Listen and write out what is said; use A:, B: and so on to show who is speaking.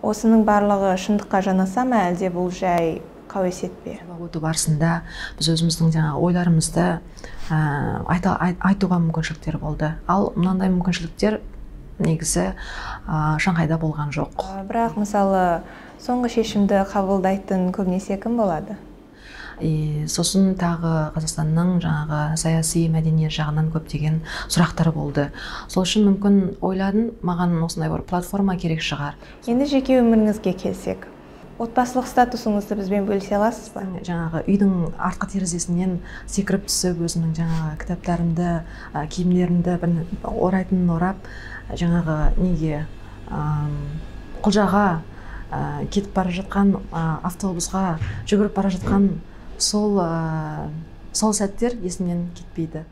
A: Осының барлығы шындыққа жанаса ма, әлде бұл жай қауесет пе?
B: Өту барысында біз өзіміздің жаңағы ойларымызды айтуға мүмкіншіліктер болды. Ал мынандай мүмкіншіліктер негізі Шанхайда болған жоқ.
A: Бірақ мысалы соңғы шешімді қабылдайтын көбінесе кім болады?
B: Сосын тағы Қазақстанның жаңағы саяси мәдениет жағынан көптеген сұрақтар болды. Сол үшін мүмкін ойладым, маған осындай бір платформа керек шығар.
A: Енді жеке өміріңізге келсек, отбасылық статусыңызды бізбен бөлісе аласыз ба?
B: Жаңағы үйдің артқы терезесінен секіріп түсіп, өзімнің жаңағы кітаптарымды, киімдерімді орайтынын орап, жаңағы неге Құлжаға кетіп бара жатқан автобусқа жүгіріп бара жатқан сол сәттер есімнен кетпейді.